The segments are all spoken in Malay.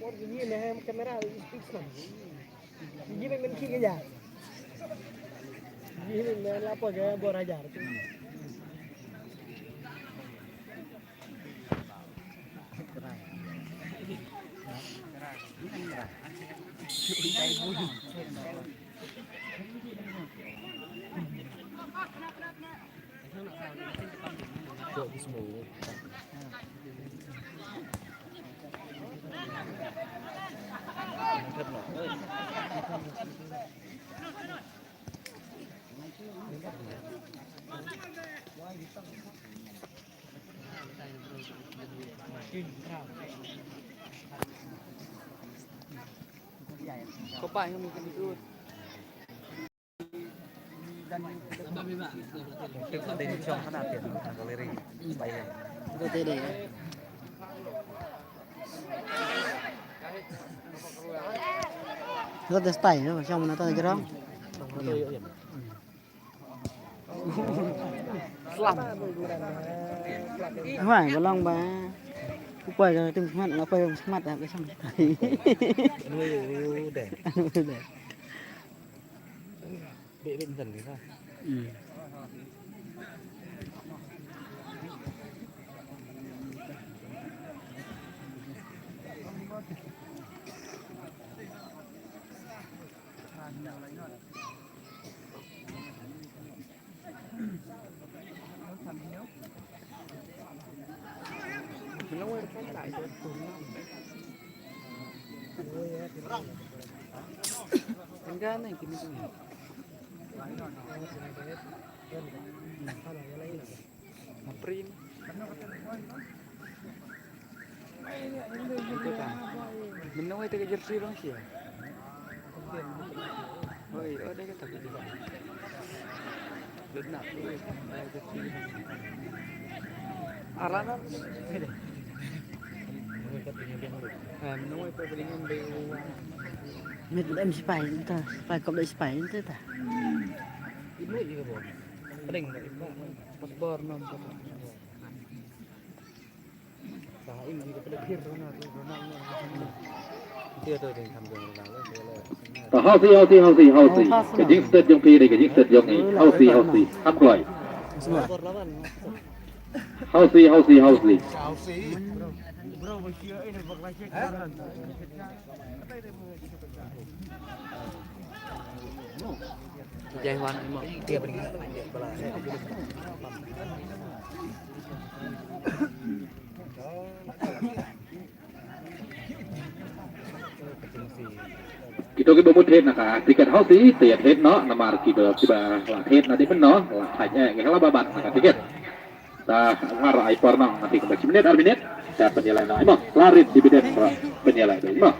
một cái gì này camera fix này gì mình khi cái gì gì mình là bỏ cái bỏ ra giả có bài không mình đi luôn Itu dari Chong kan ada galeri bayar. có thể để rất là tẩy nó vào trong nó to cái đó không phải có long bà quay rồi từng mặt nó quay mặt là cái xong thấy Nuôi để để bên dần thế thôi nó quay lại rồi anh ra này cái gì print mình nói tới cái jersey đó sih ôi ở đây cái thật gì lớn nặng jersey Arana mình nói tới cái ngành bêu mình em spy ta spy cộng đội spy thế ta ini juga boleh paling paspor non nah ini juga pada kir Ronaldo dia tuh yangทำ yang lalu hausi cái dính sệt trong phi này cái dính sệt trong này hausi hấp gọi hausi bro bersih ini bakal cek Jai Hoan emang dia beri Kita cái bộ môn hết là cả ticket hausi tiệt hết nó là mà kỳ bờ là hết là đi bên nó là thành cái là ba bạn là ticket ta ngarai pernah nanti ke menit dan penilaian emang larit di bidang penilaian emang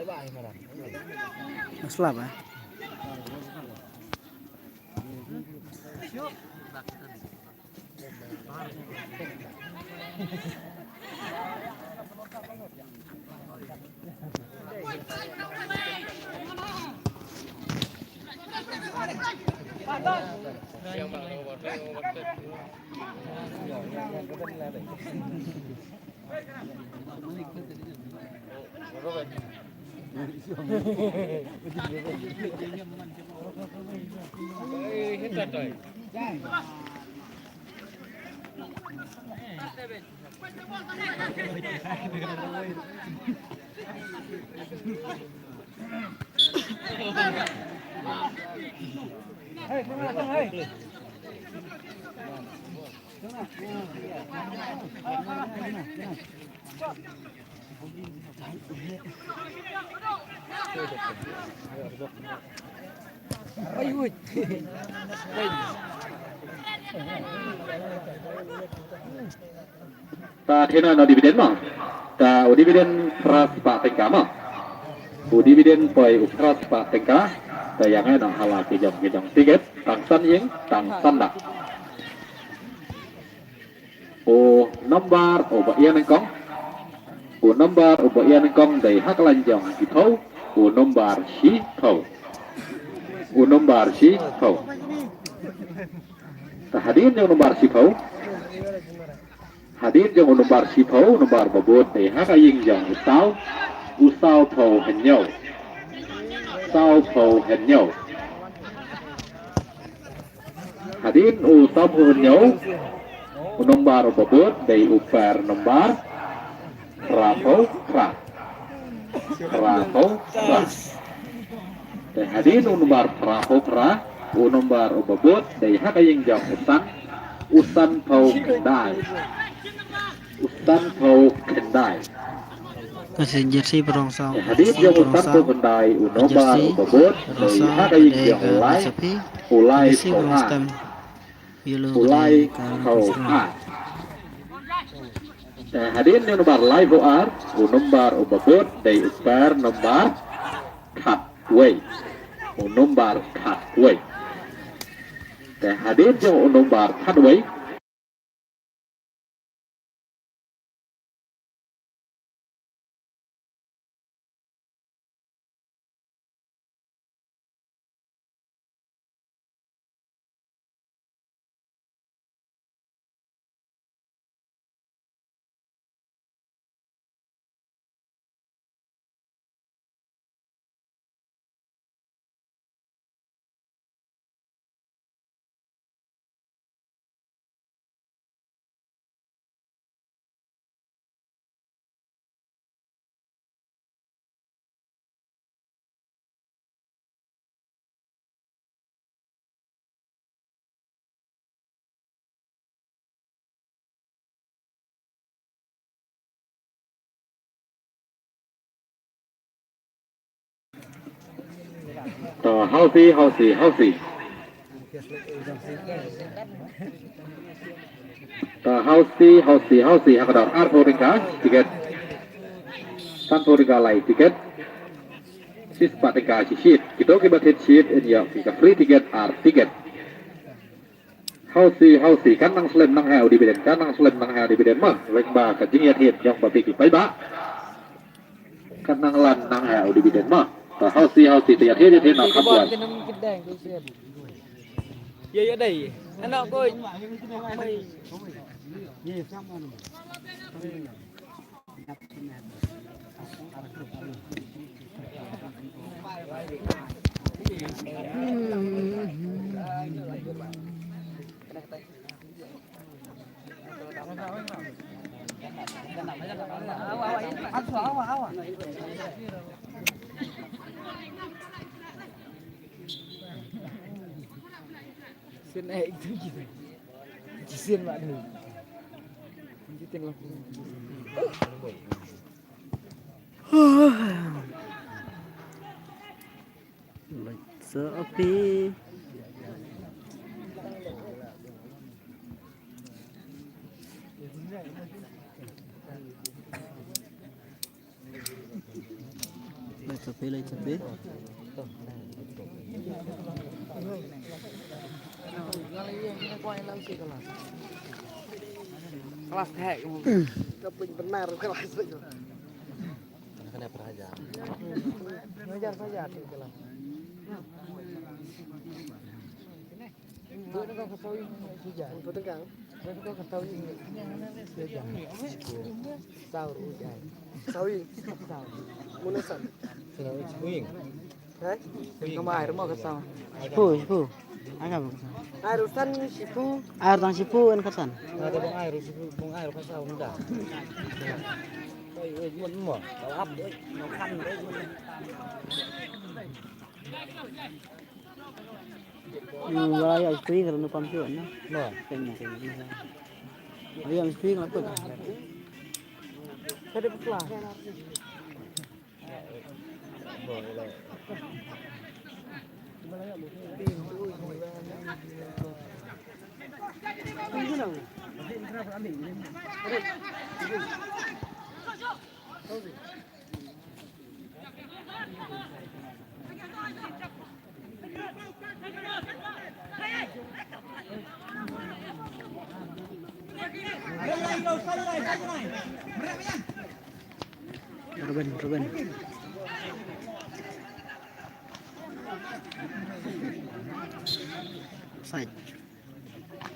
bye mà làm nó slap à hết trật rồi hey, ôi ui ta thế nào dividend mà ta dividend praspa tengka mà dividend poi praspa tengka ta yang ai nak halal kejong tiket tang san yeng tang san dak o number o ba yan kong o number o ba yan kong dei hak lan jong ki thau o number si thau o number si thau ta hadin jong number si thau hadin jong number si thau number babot dei hak aying jong usau thau hen nhau sao thau hen nhau hadin usau thau hen nhau nomor babot dari upar nomor rapau dan hadin nomor rapau nomor babot dari hak yang jauh usan pau kendai Kasi jersey perong sao. hadin yang usan pau kendai nomor babot dari hak yang jauh ulai pau mulai kau hadin yang nomor live OR nomor babot dari upar nomor cutway nomor cutway hadin yang nomor cutway healthy hak dar artorika tiket santorika lai tiket sis patika sheet kita kibat sheet ya kita free tiket art tiket healthy kan nang slim nang heo dividend kan nang slim nang heo dividend mah lek ba ka jing ya thiet yang ba pi pai ba kan nang lan nang heo dividend mah healthy tiệt thế nào không buồn vậy ở đây anh nào coi xin này thứ gì chỉ xin bạn thử chỉ tiền lọc Sepi. Lagi sepi. kelas kayak keping benar kelas itu kena pelajar ngajar saja di kelas itu kan ketahui saja betul kan itu ketahui saja sahur ujian sawi munasan wing nama air mau kesal Sipu. Agak air usan sipu air tang sipu en kasan. ada bung air pasal muda mun mo ap nó khăn đấy Wala ya istri kalau nupam tu na. no Kenya. Ayam istri ngapa? ada kelas boleh Ruben. Side.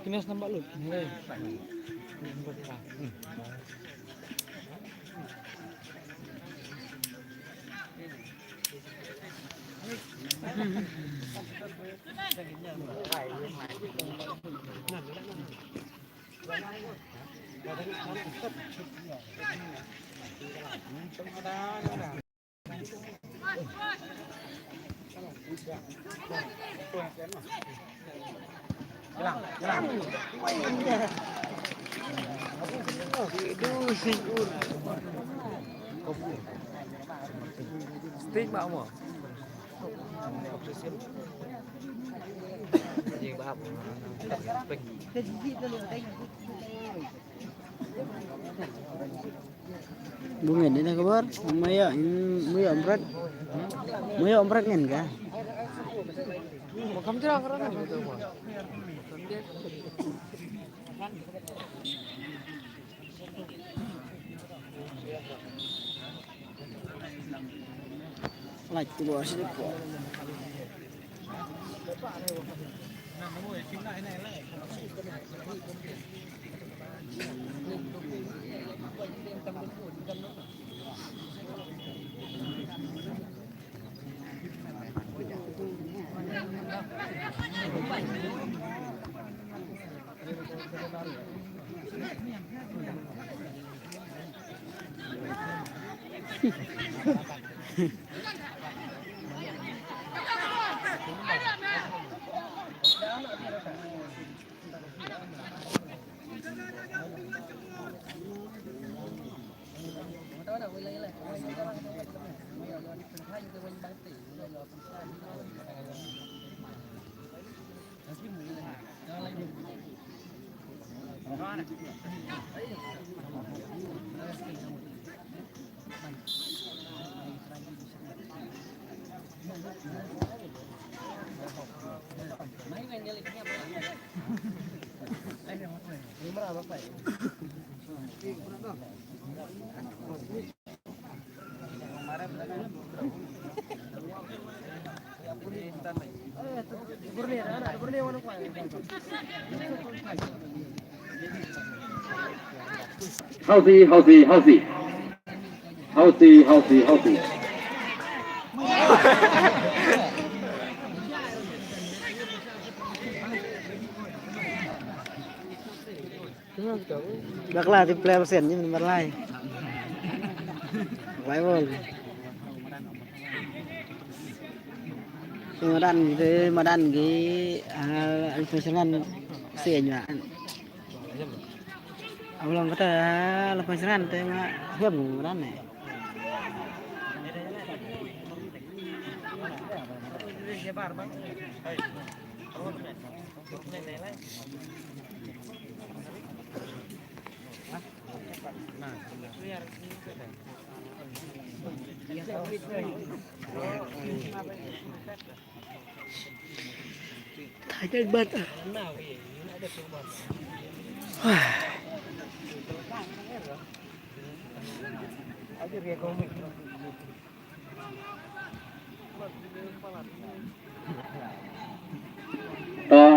Kinas nampak lu. Stick bạo mà. Gì bạo. Bungin ini kabar, Maya omrat ngin ka? Kamu cerah kerana gitu mah. Like tu bos ni po. Healthy. Bakla di player sen ni man lai. Lai bol. Madan gi profesional senya. Awalnya kata lepas seran tema siap madan ni. Tajam banget.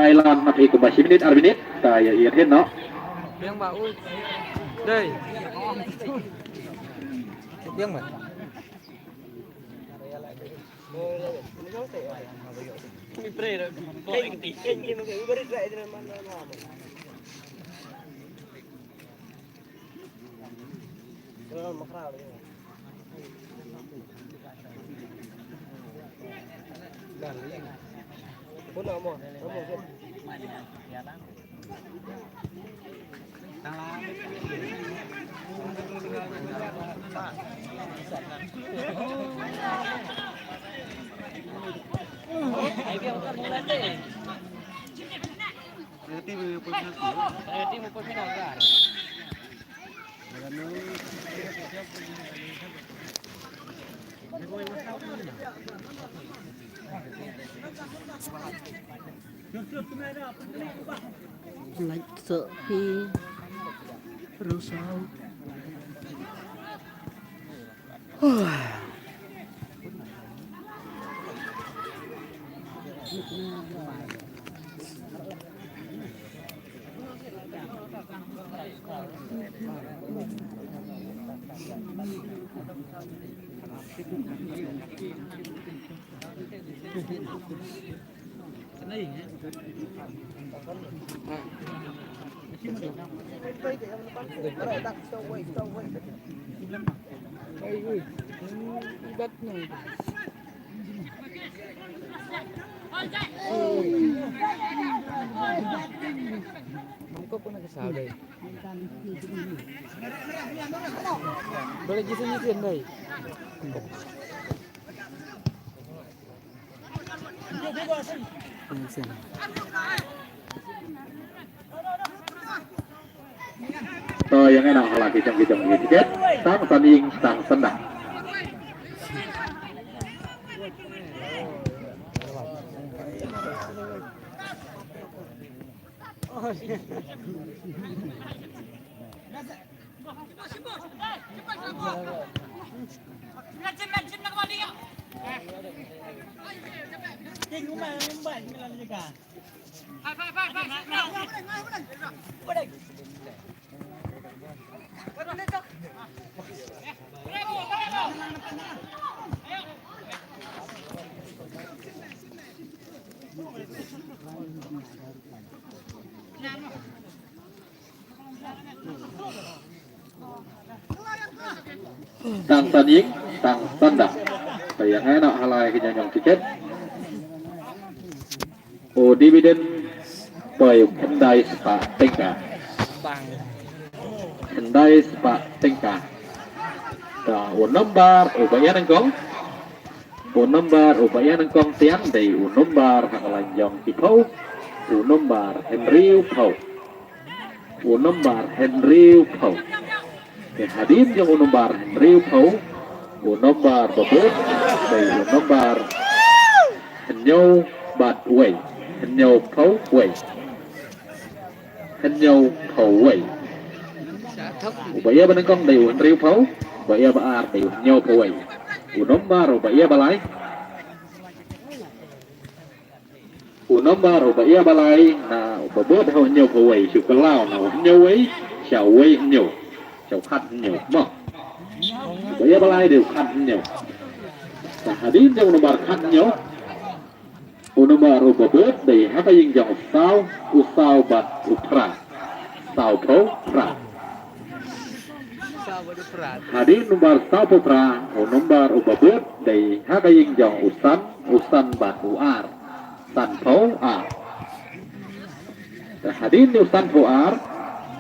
Thailand mà thì cũng 7 minit arbinit tại yên hết nó. Tiếng bạo đây. Tiếng mà. Mi prego, lenti, che non mi vorrei vedere ma no. Ma frate. Dai. Pun amo sih. Tim pun final kan. Like sepi rusau. Kau pun nak kesal deh. Boleh jisun deh. Yang enak lah kicam-kicam gitu sang tanding sang sendang. Sang tanding sang sendang. Yang enak halai kenyang tiket. Dividen bởi kendai sepak tingkah. Kendai sepak tingkah. Nomor upaya nengkong. Nomor upaya nengkong tiang dari nomor hakalanjong tipau. Nomor Henry Pau. Nomor Henry Pau. Hadir yang nomor Henry Pau. Nomor bebut dari nomor Henyo Bad Way. Henyo Pau Way. Henyo Pau Way. Upaya nengkong dari Henry Pau. Upaya baar dari Henyo Pau Way. Nomor upaya balai. Nomor upaya balai na bebut Henyo Pau Way. Syukurlah na Henyo Way. Xiao Way Henyo. Xiao Khat Henyo. Mok. Upaya balai đều Khat Henyo. Hadir yang nomor Khat Henyo. Nomor bebut dari apa yang jauh usau bat upra. Sao Pau Pra. Hadir nomor sao pra nomor ubabut dari haka yang jong usan batu ar san pau ar. Hadir di usan pau ar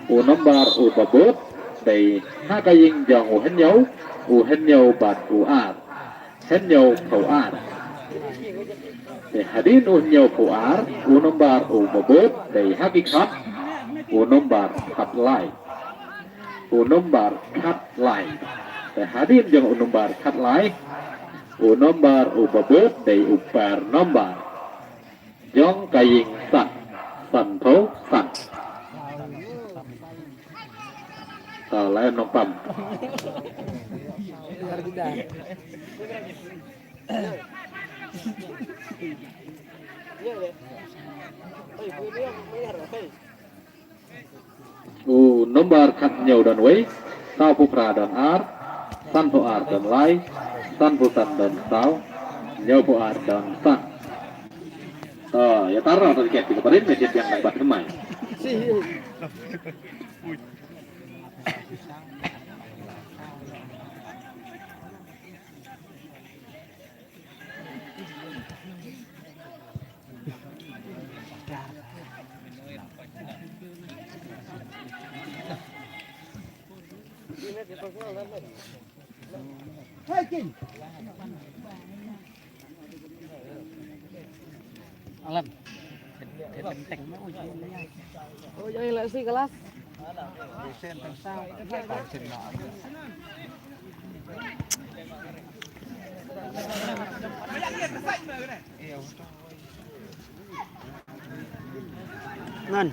nomor ubabut dari haka yang jong uhen nhau batu ar hen nhau pau ar. Hadir uhen nhau pau ar nomor ubabut dari hakikat nomor kat lai. Nomor kat lai. Hadir yang nomor kat lai. Nomor ubabut dari upar nomor. Jong kaying san. San po san. Lain nompam. Nomor kat nhau dan wei. Sao pupra dan ar. San po ar dan lai. San po san dan sao. Nhau po ar dan san. Ya taruh atau tiket kemarin mesin yang dapat kemai. Alam. Oh jadi lah sih kelas. Ngon.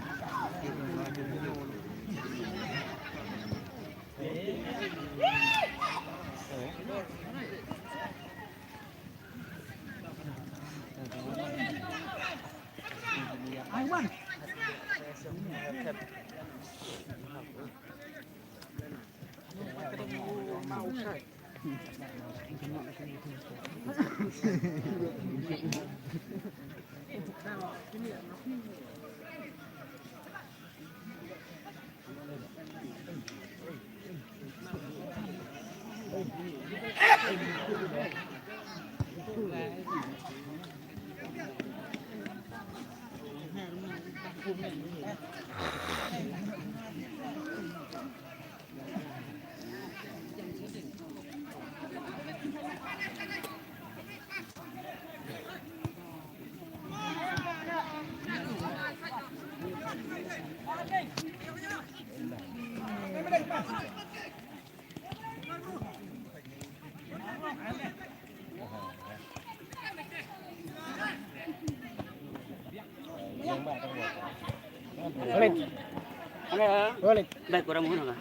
Balik. Baik kurang muna ka.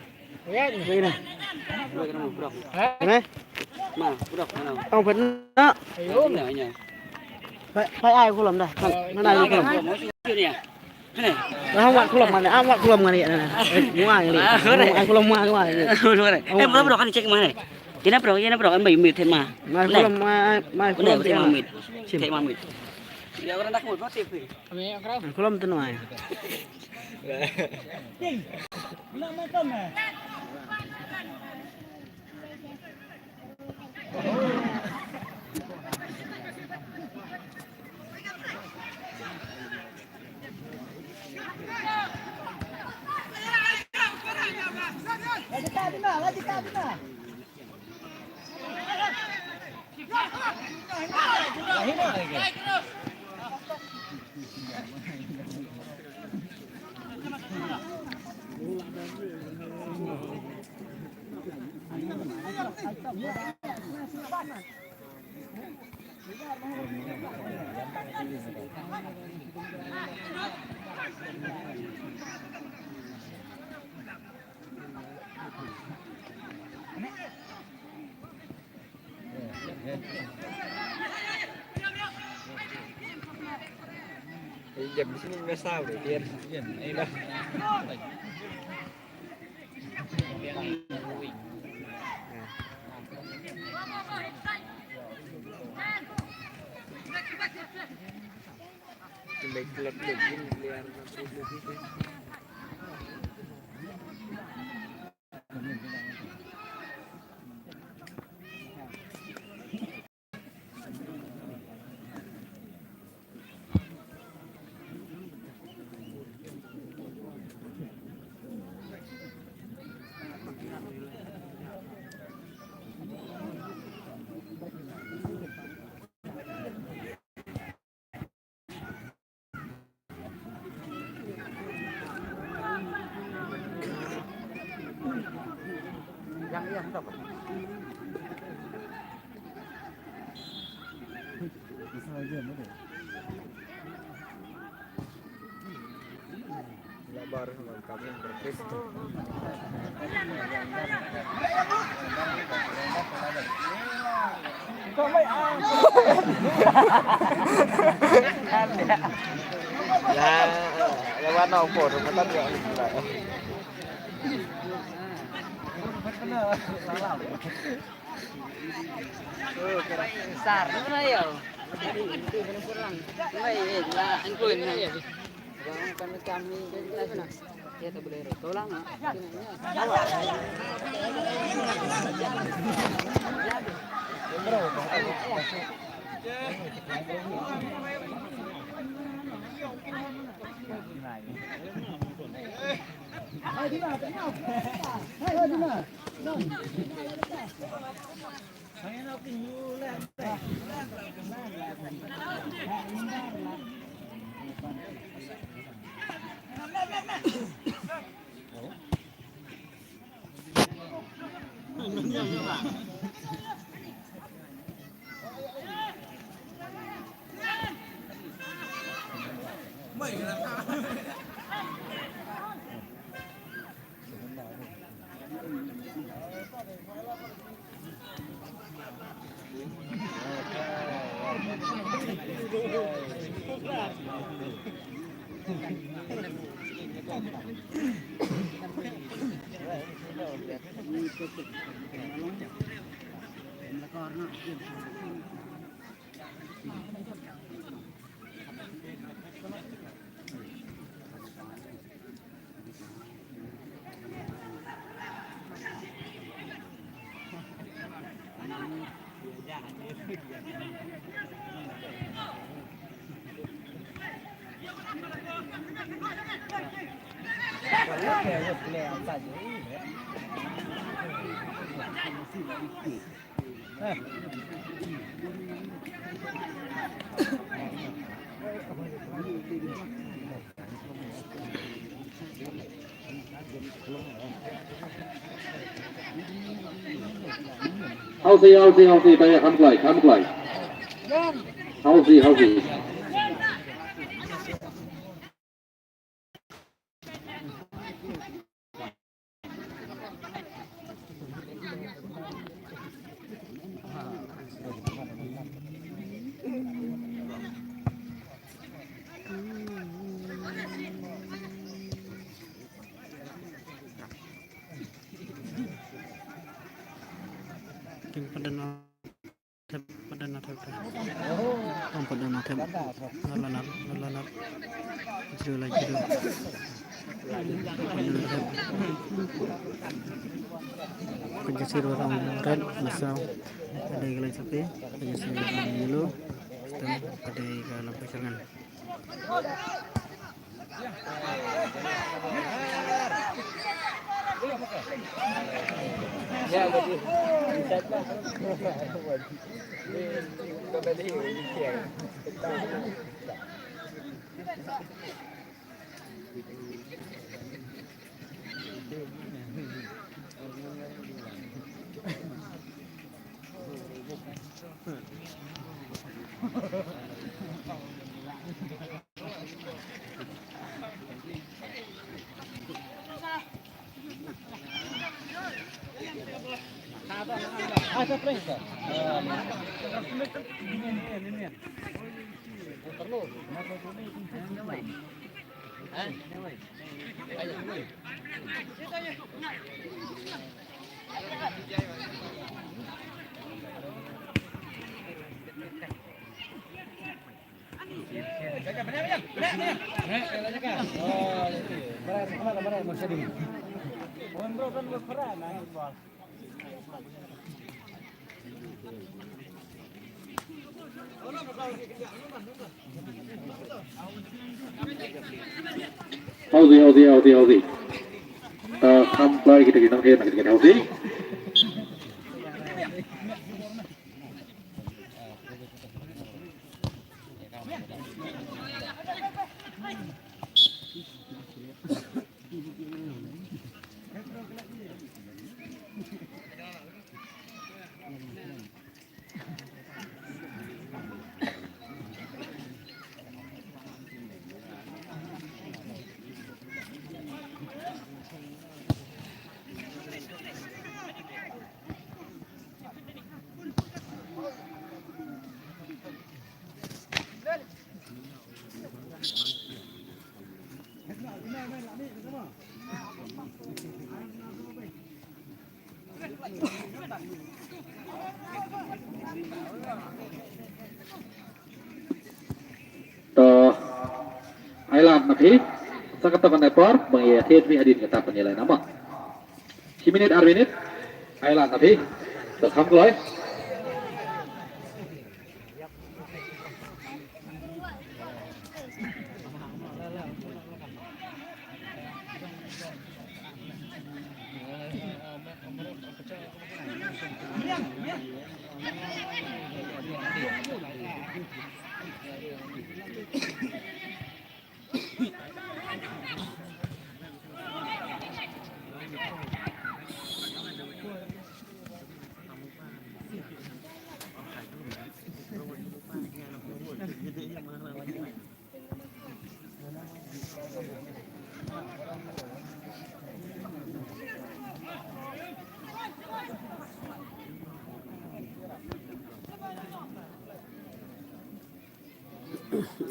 Ya, Sige na. Baik kurang muna. ha? Ano? Ma, purok ano? Ang pwede na. Ayun. Ano? Phải ai kulam dah. Nó này kulam. Nó không kulam mana? Awak kulam mana ya? Mua yang ni. Ai kulam mua cái này. Em bữa đó anh check mà này. Cái nắp rồi anh bị mịt thêm mà. Mai kulam mai kulam Thêm mà mà mịt. Thêm mà mịt. Giờ con đặt một phát tiếp đi. Kami akrab. kulam tu noi. Jam di sini nggak sao deh, Tian. Ini dah. Baik klub begini liar Yang iya stop. Labar sama kami yang berkes. Lah, lewat nopo, rumah dia. Besar mana ya? Baik lah, angkuin ya. Jangan kami kami kita sana. Ya tak boleh tolong ah. Hausi, tayo kamklay. Hausi. Kim padana thep om padana thep lalat jiro kejasir orang red masau ada galai sapi kejasir yellow dan ada galai pasangan Ya betul. Bisa tak? Kau tadi siang. Ada prensa. Ini. Perlu. Hausi. Kamplay kita Hausi. Ailan nabi sakatakan nepor mengiyatin mi hadin kata penilai nama 10 menit arminit Ailan nabi terham keloy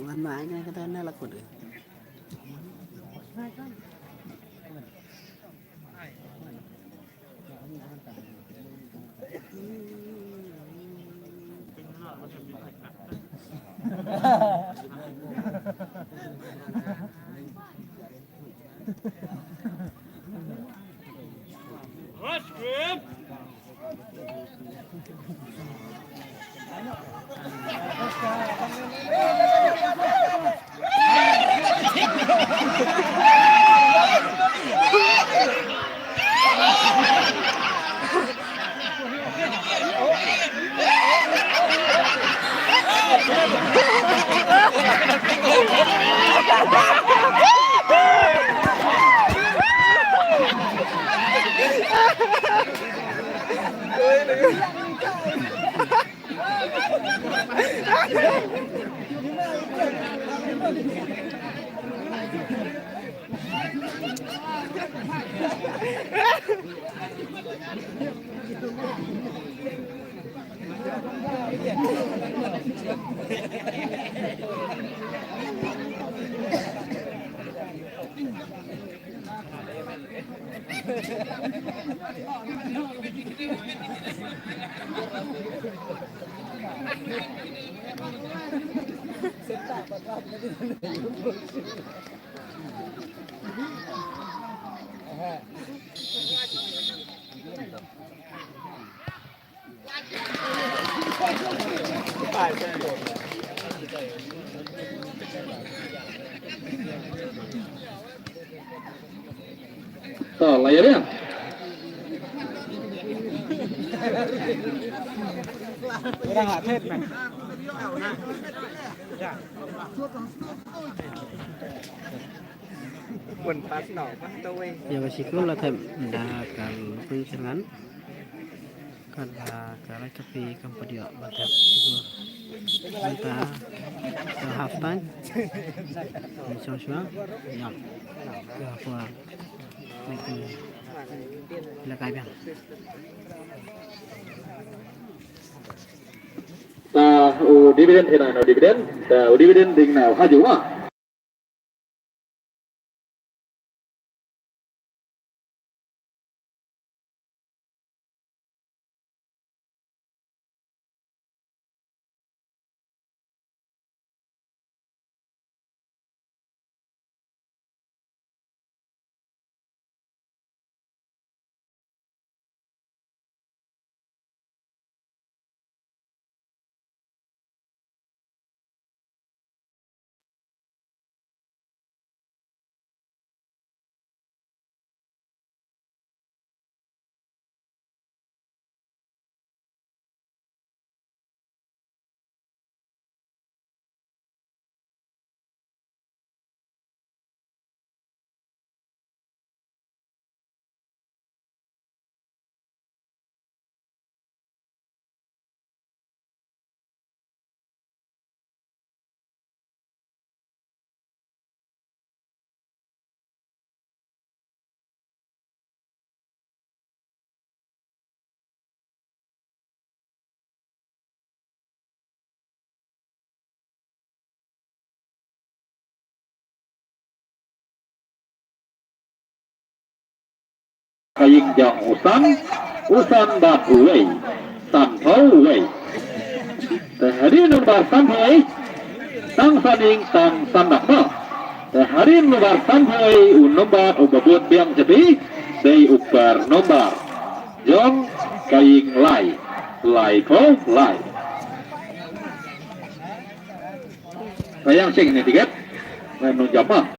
Wan mãi cái tên này là của đứa. Tuh, layarnya. Orang nggak tet mah. Quần phát nỏ bắt tôi. Ya basiku lah tem dah kan pencengan kan kalau tapi kan pada mantap itu mantap half time xong nhọc ke apa itu là cái biang Dividend thế nào dividend? Dividend đỉnh nào hai dũng à? Kayak yang usan babuai, tanpauai. Hari nomor sampai, tang saning tang sandak ma. Hari nomor sampai nomor ubabut biang cepi, day upar nomor. Jong kaing lai ko lai. Sayang sing ini tiket, menunjuk mah.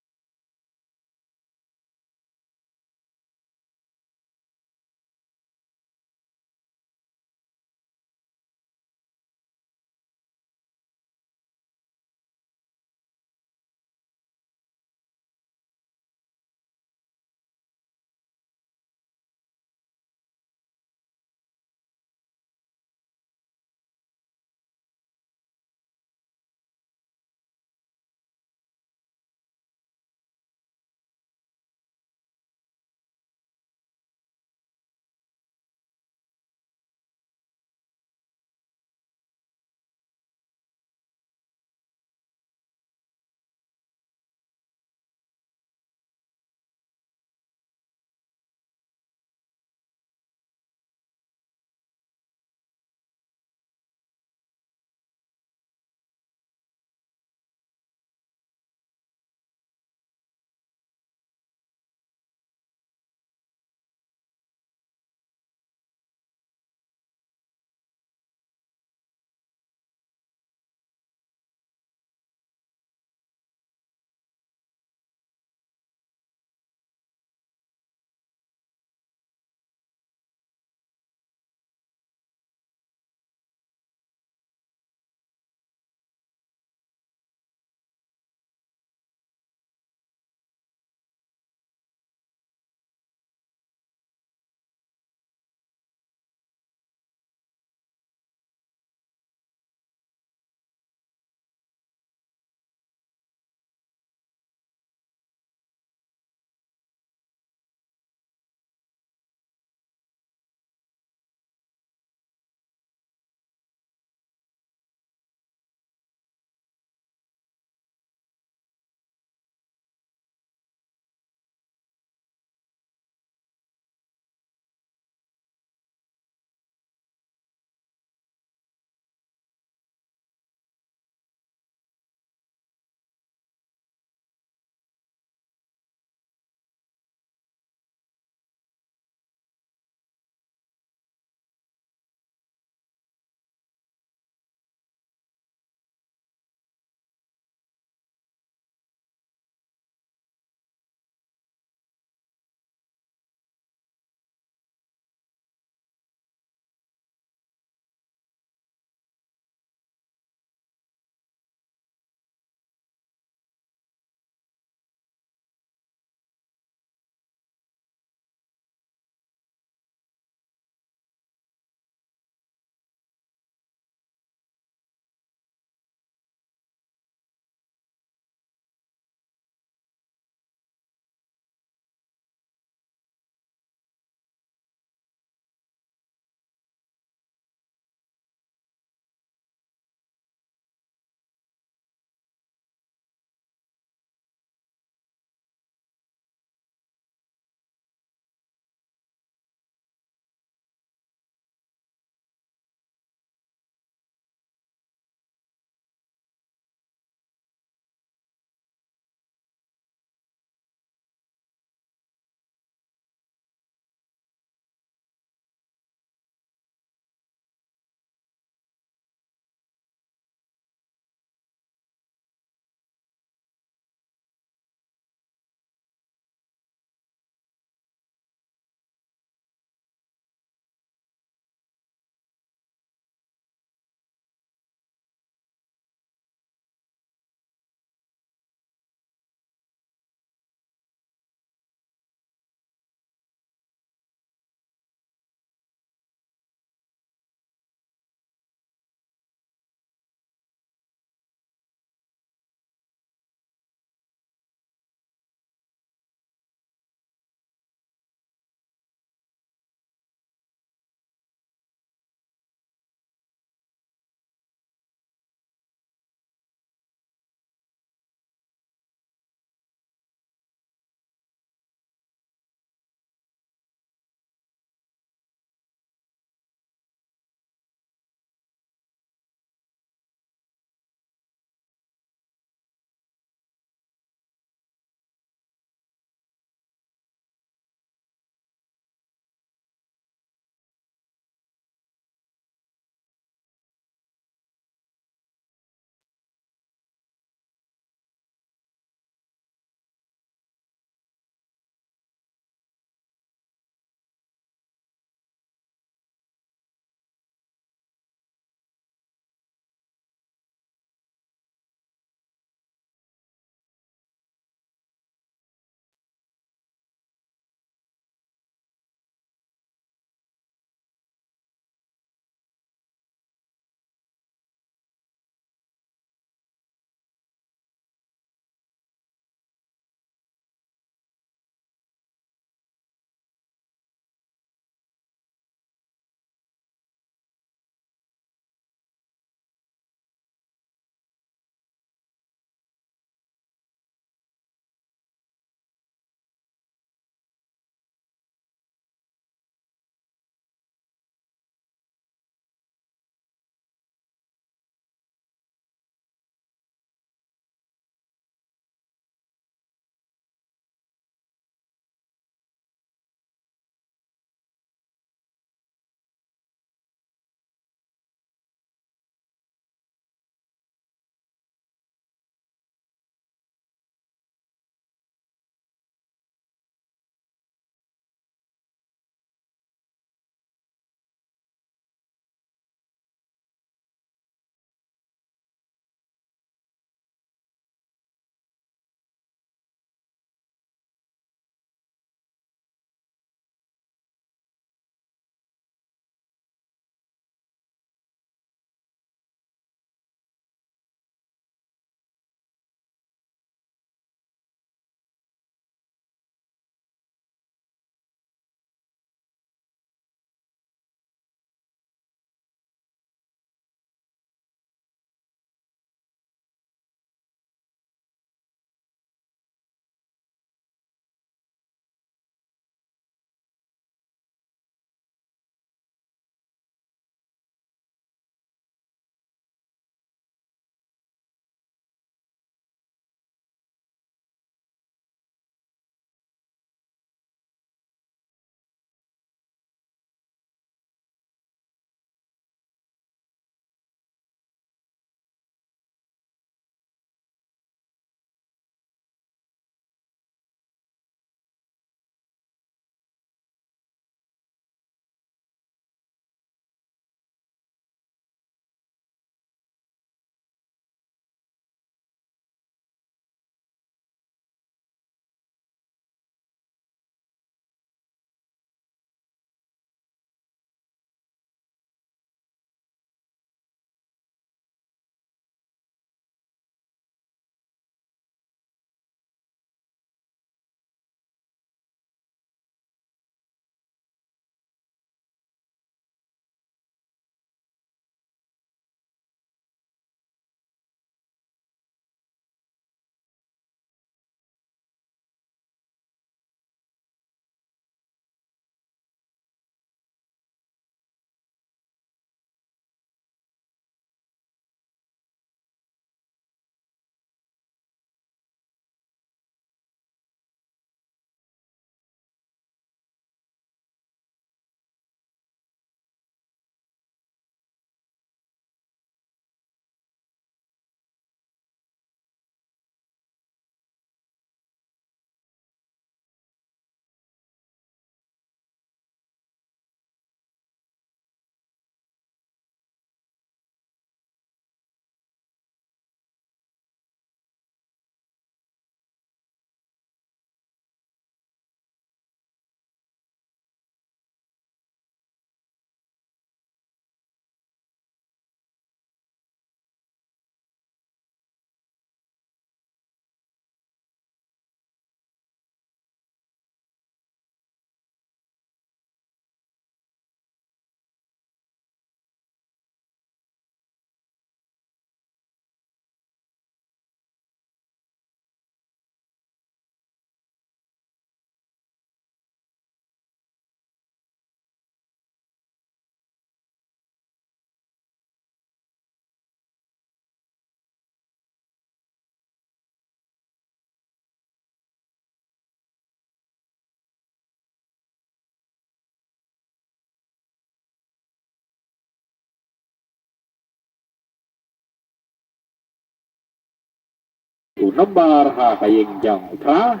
nomor hakayeng yang upra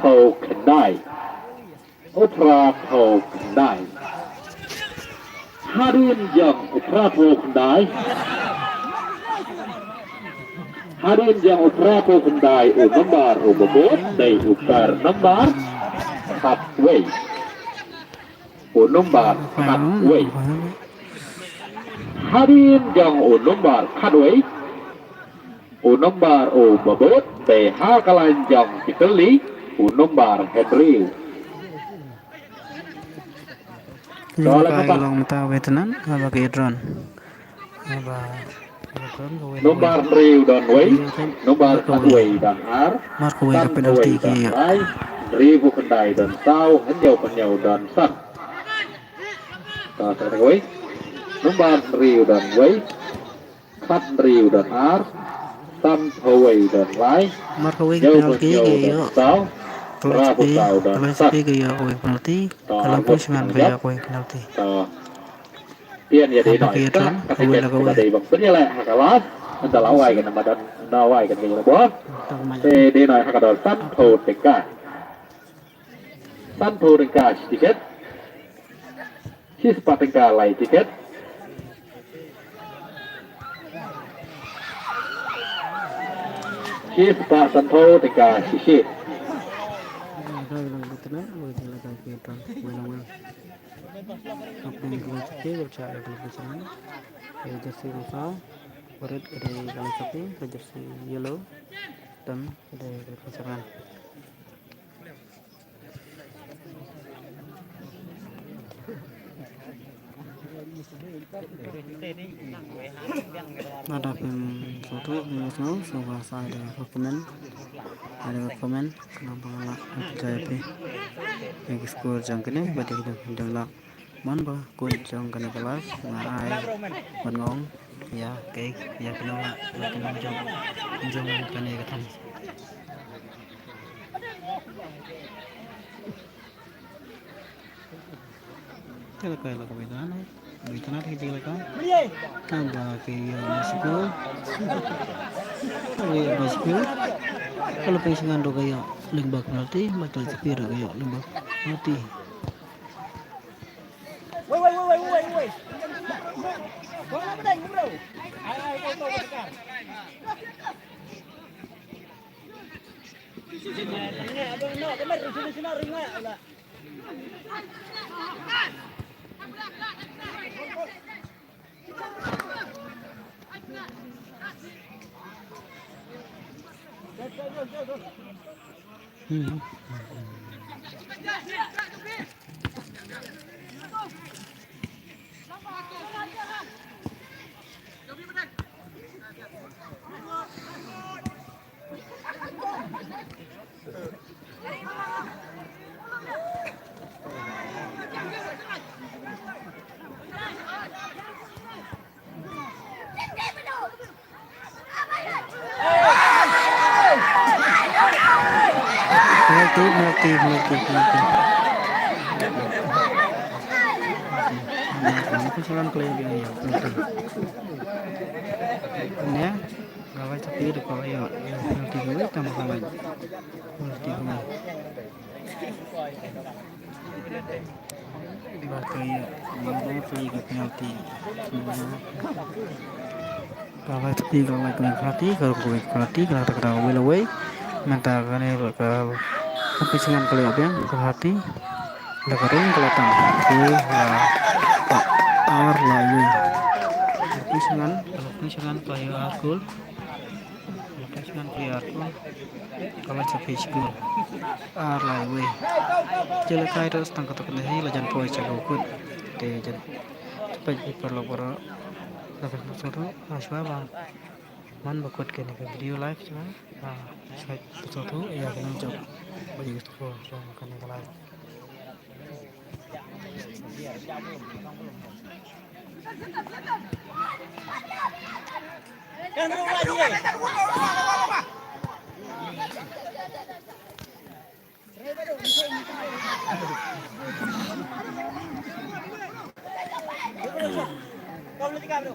kau kendai Harin yang upra kau kendai nomor ubebut dari ukar nomor hatway nomor hatway Harin yang nomor hatway nomor ubebut dari hakalan yang dipilih nomor Henry Kalau long mata wetenan apa ke drone apa nomor Riu dan Wei nomor Wei dan Ar Marco Wei ke penalti ke Ribu kendai dan Sau penjauh dan Sak Kata Wei nomor Riu dan Wei Kat Riu dan Ar Sam Wei dan Lai Marco Wei ke penalti ke Sau kalau sepi ke ya Wei penalti kalau punishment ke ya Wei penalti Tiên ya đi nói các cái chuyện đây bằng tất nhiên là hạt lót anh ta lão ai cái nằm đàn nào ai cái gì là bó thế đi nói hạt đòn săn thô tình cả ticket chi spa tình cả lại ticket chi spa săn thô tình cả chi apa yang kita cakap bercakap dalam pesanan jersey rusa red dari dalam sapi jersey yellow dan dari pesanan ada foto nasional sebuah saya ada komen kenapa lah JP yang skor jangkene berarti kita dalam man ba kun trong cái kelas ai ban ngong ya cái ya kenal trong cái này cái thằng thế là cái bài toán thì chỉ là có tambah cái Mexico kalau pensiunan do kayak lembag penalti bakal sepira kayak lembag penalti Woi. Kau nak pedang bro? Ai kau tahu dekat. Sini abang nak kemar sini ringat pula. Penalti. Kesalahan kelihatan ya. Ya, kalau tapi itu kalau ya penalti gue tambah lagi. Penalti gue. Bakai yang free ke penalti. Kalau tapi kalau lagi penalti kalau gue penalti kalau kita will away minta kan ya ke kepisingan kelihatan hati lekarin kelihatan Pak R lagi kepisingan player arkul kalau cepet school R lagi jelek kaya terus tangkap ini lajan poin jago kut deh jadi cepet perlu dapat sesuatu asal bang man bakut ke video live cuma sesuatu ya kena jawab bagi itu kan kalau Yang terus lagi. Kau boleh tiga bro.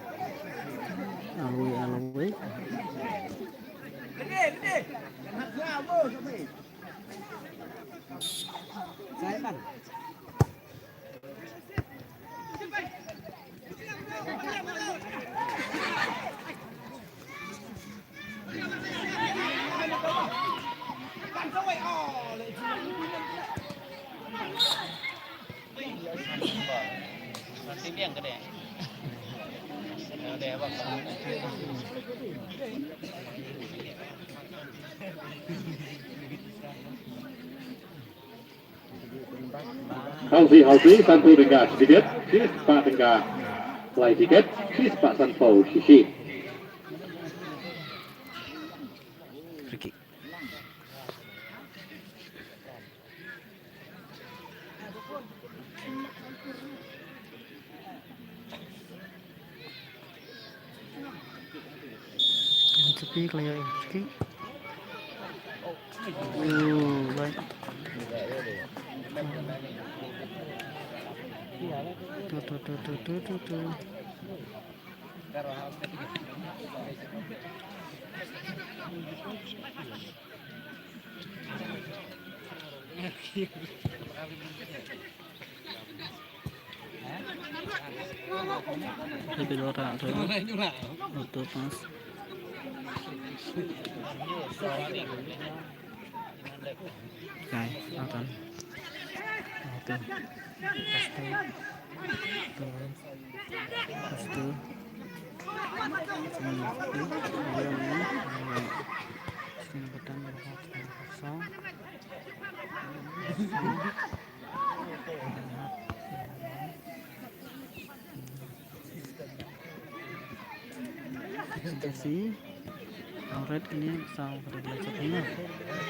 Alwi Tim yang gede. Ada apa? Halsi Santo Tengah sedikit, Pak Tengah Play tiket, Pak Santo Shishi. Free kick. Cepi kayak ini. Baik. Tuh. Lebih orang tuh. Untuk pas. Này, an toàn. Từ. Pastu. Sih, red ini saw pada belajar ini.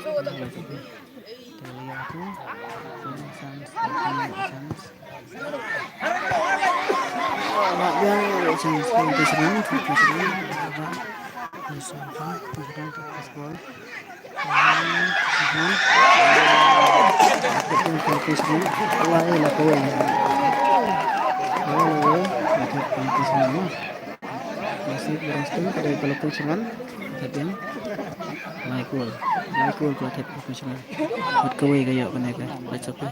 Belajar ini. Terlihat tuh, sans. Mak dia sans nanti serang. Masih berasal dari pelaku serangan, tapi Michael kuat pelaku serangan. Buat kawai kayak mereka, baca apa?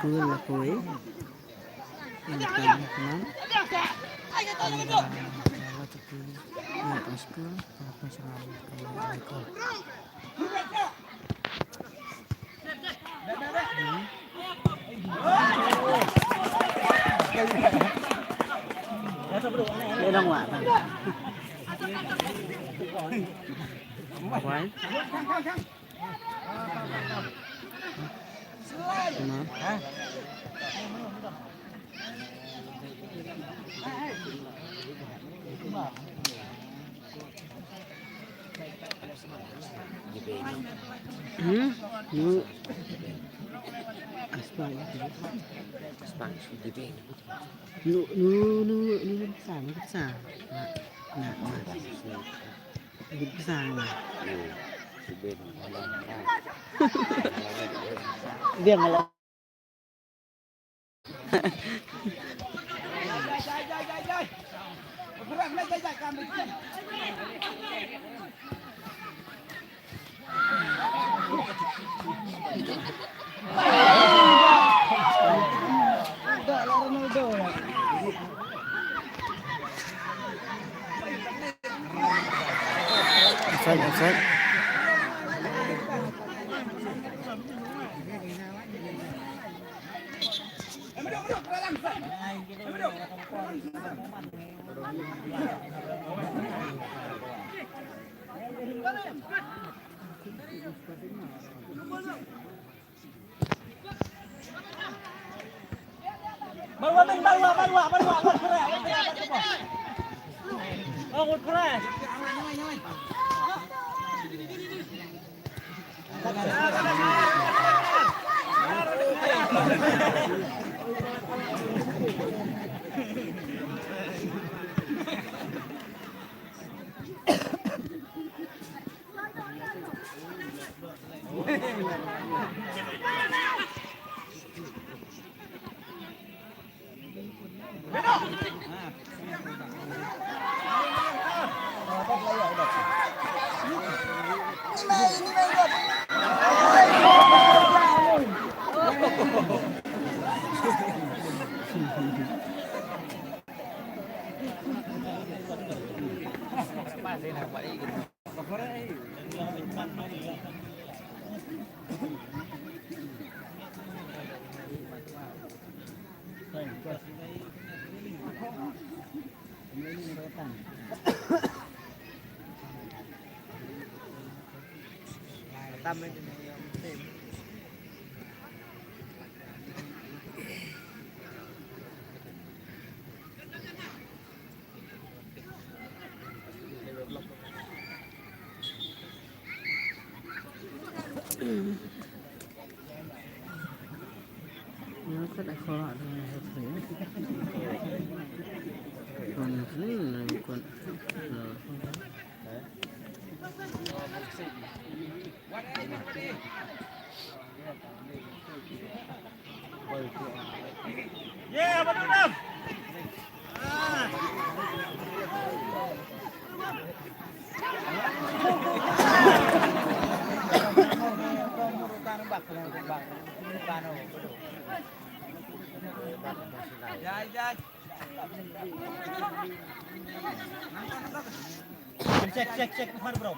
Lakui ini kan dia malah offside. Baru. nó rất là khó là còn còn Yeah, bắt đầu. Cek mana bro?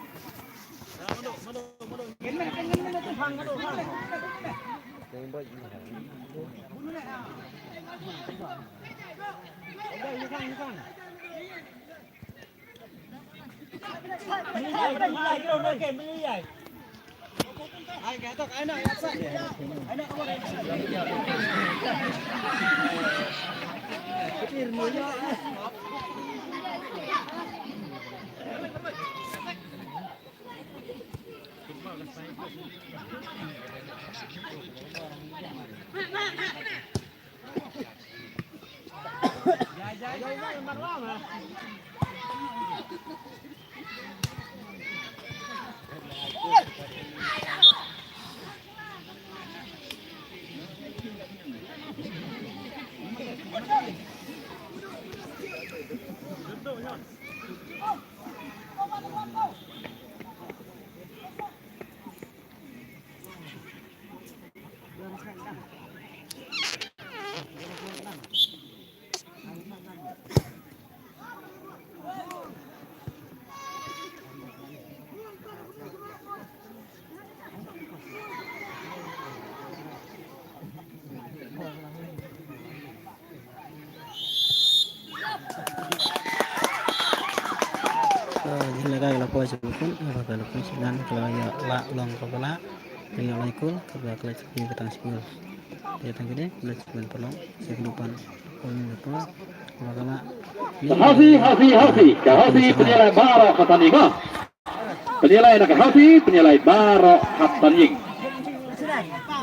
Nilai lapor sebutkan kalau pensiunan kalau ya la long kepala yang laikul kalau kelas ini kita sekolah dia tangkini kelas tolong kehidupan orang itu kalau Hasi penilai Barok Hataningah penilai nak Hasi penilai Barok Hataningah